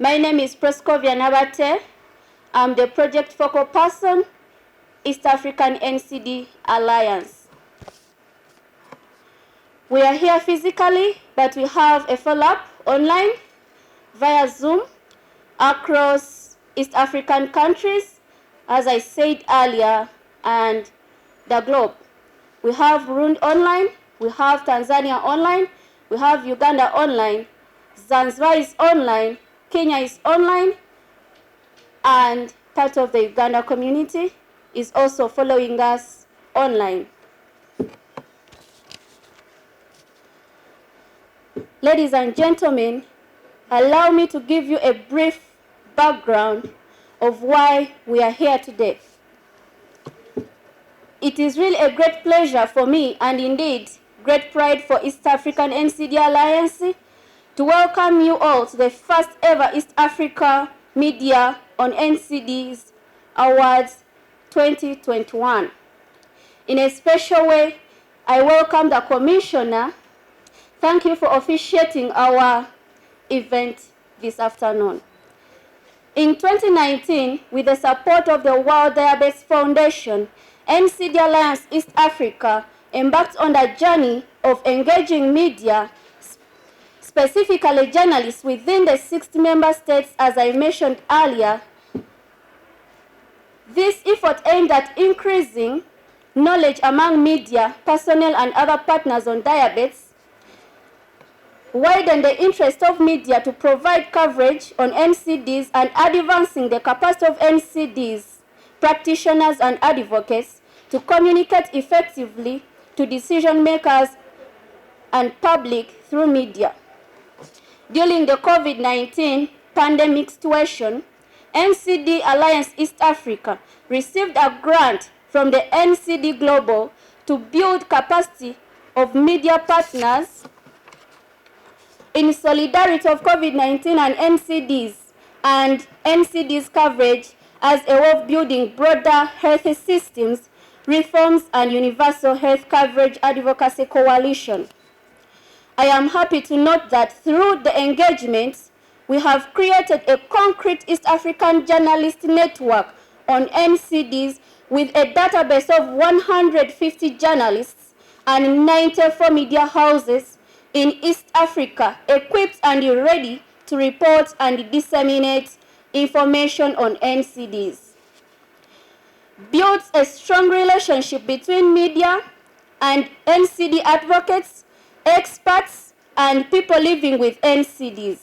My name is Proscovia Nabate. I'm the project focal person, East African NCD Alliance. We are here physically, but we have a follow-up online via Zoom across East African countries, as I said earlier, and the globe. We have Burundi online, we have Tanzania online, we have Uganda online, Zanzibar is online, Kenya is online, and part of the Uganda community is also following us online. Ladies and gentlemen, allow me to give you a brief background of why we are here today. It is really a great pleasure for me, and indeed great pride for East African NCD Alliance, to welcome you all to the first ever East Africa Media on NCDs Awards 2021. In a special way, I welcome the Commissioner. Thank you for officiating our event this afternoon. In 2019, with the support of the World Diabetes Foundation, NCD Alliance East Africa embarked on the journey of engaging media, specifically journalists within the 60 member states, as I mentioned earlier. This effort aimed at increasing knowledge among media, personnel, and other partners on diabetes, widen the interest of media to provide coverage on NCDs, and advancing the capacity of NCDs, practitioners, and advocates to communicate effectively to decision makers and public through media. During the COVID-19 pandemic situation, NCD Alliance East Africa received a grant from the NCD Global to build capacity of media partners in solidarity of COVID-19 and NCDs coverage as a way of building broader health systems, reforms, and universal health coverage advocacy coalition. I am happy to note that through the engagements, we have created a concrete East African journalist network on NCDs with a database of 150 journalists and 94 media houses in East Africa, equipped and ready to report and disseminate information on NCDs. Builds a strong relationship between media and NCD advocates, experts, and people living with NCDs.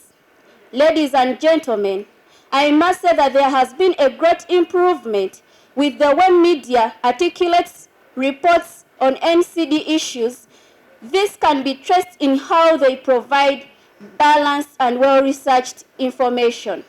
Ladies and gentlemen, I must say that there has been a great improvement with the way media articulates reports on NCD issues. This can be traced in how they provide balanced and well-researched information.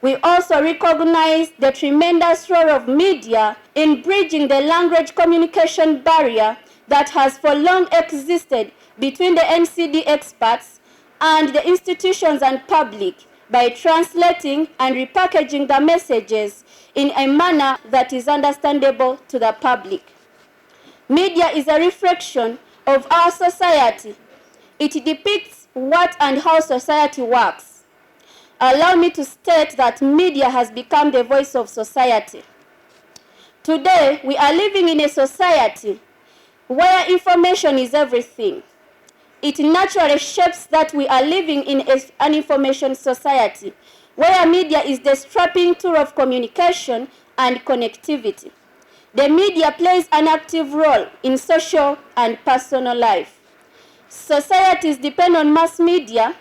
We also recognize the tremendous role of media in bridging the language communication barrier that has for long existed between the NCD experts and the institutions and public by translating and repackaging the messages in a manner that is understandable to the public. Media is a reflection of our society. It depicts what and how society works. Allow me to state that media has become the voice of society. Today, we are living in a society where information is everything. It naturally shapes that we are living in an information society where media is the strapping tool of communication and connectivity. The media plays an active role in social and personal life. Societies depend on mass media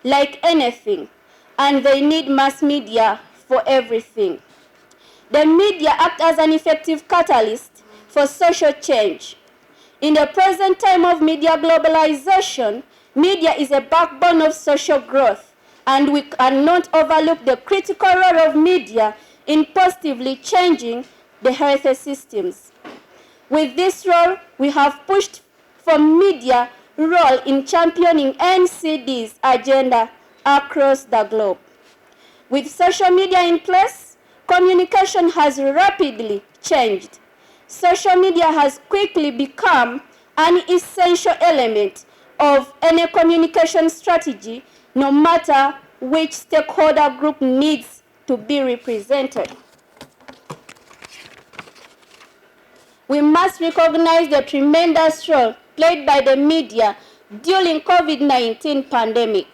like anything, and they need mass media for everything. The media act as an effective catalyst for social change. In the present time of media globalization, media is a backbone of social growth, and we cannot overlook the critical role of media in positively changing the health systems. With this role, we have pushed for media role in championing NCD's agenda across the globe. With social media in place, communication has rapidly changed. Social media has quickly become an essential element of any communication strategy, no matter which stakeholder group needs to be represented. We must recognize the tremendous role played by the media during COVID-19 pandemic.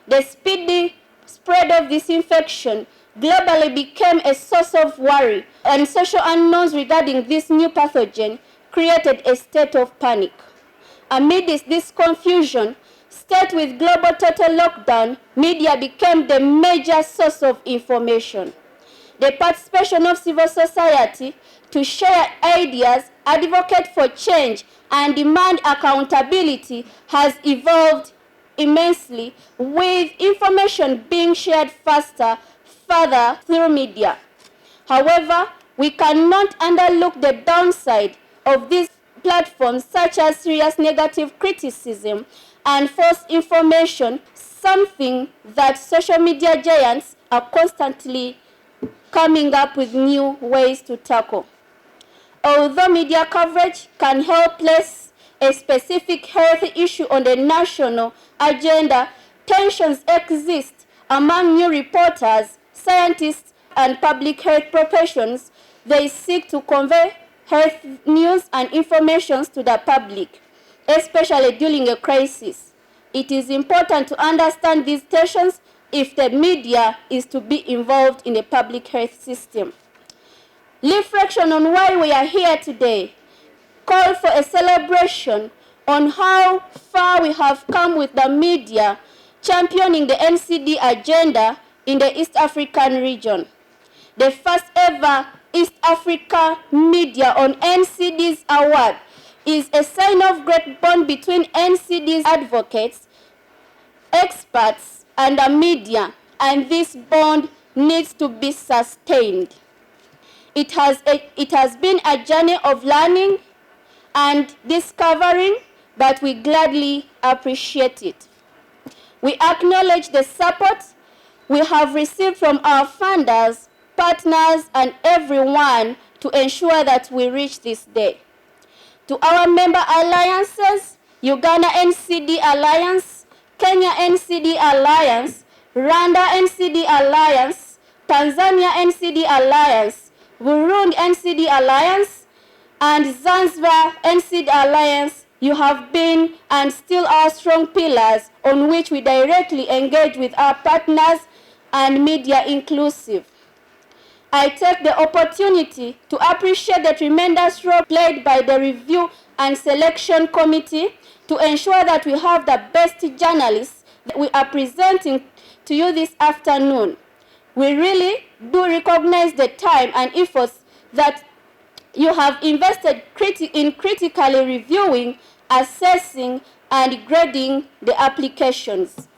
The speedy spread of this infection globally became a source of worry, and social unknowns regarding this new pathogen created a state of panic. Amidst this confusion, state with global total lockdown, media became the major source of information. The participation of civil society to share ideas, advocate for change, and demand accountability has evolved immensely, with information being shared further through media. However, we cannot underlook the downside of these platforms, such as serious negative criticism and false information, something that social media giants are constantly coming up with new ways to tackle. Although media coverage can help place a specific health issue on the national agenda, tensions exist among new reporters, scientists, and public health professions. They seek to convey health news and information to the public, especially during a crisis. It is important to understand these tensions if the media is to be involved in the public health system. Reflection on why we are here today call for a celebration on how far we have come with the media championing the NCD agenda in the East African region. The first ever East Africa Media on NCDs award is a sign of great bond between NCDs advocates, experts, and the media, and this bond needs to be sustained. It has been a journey of learning and discovering, but we gladly appreciate it. We acknowledge the support we have received from our funders, partners, and everyone to ensure that we reach this day. To our member alliances, Uganda NCD Alliance, Kenya NCD Alliance, Rwanda NCD Alliance, Tanzania NCD Alliance, Burundi NCD Alliance, and Zanzibar NCD Alliance, you have been and still are strong pillars on which we directly engage with our partners and media inclusive. I take the opportunity to appreciate the tremendous role played by the Review and Selection Committee to ensure that we have the best journalists that we are presenting to you this afternoon. We really do recognize the time and efforts that you have invested in critically reviewing, assessing, and grading the applications.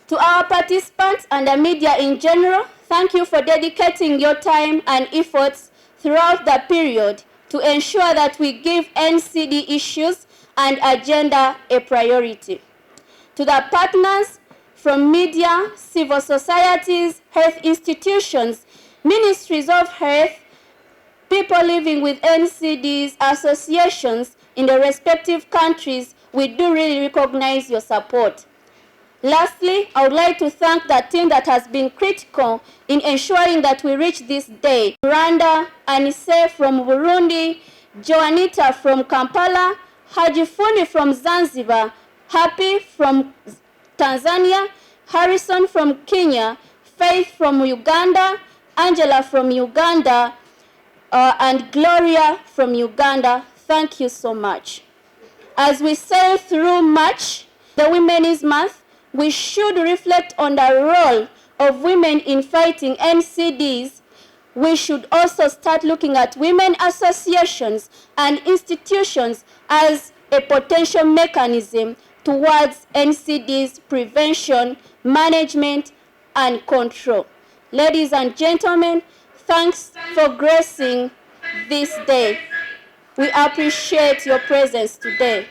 To our participants and the media in general, thank you for dedicating your time and efforts throughout the period to ensure that we give NCD issues and agenda a priority. To the partners from media, civil societies, health institutions, ministries of health, people living with NCDs, associations in the respective countries, we do really recognize your support. Lastly, I would like to thank the team that has been critical in ensuring that we reach this day. Rwanda, Anise from Burundi, Joanita from Kampala, Hajifuni from Zanzibar, Happy from Tanzania, Harrison from Kenya, Faith from Uganda, Angela from Uganda, and Gloria from Uganda. Thank you so much. As we sail through March, the Women's Month, we should reflect on the role of women in fighting NCDs. We should also start looking at women associations and institutions as a potential mechanism towards NCDs prevention, management, and control. Ladies and gentlemen, thanks for gracing this day. We appreciate your presence today.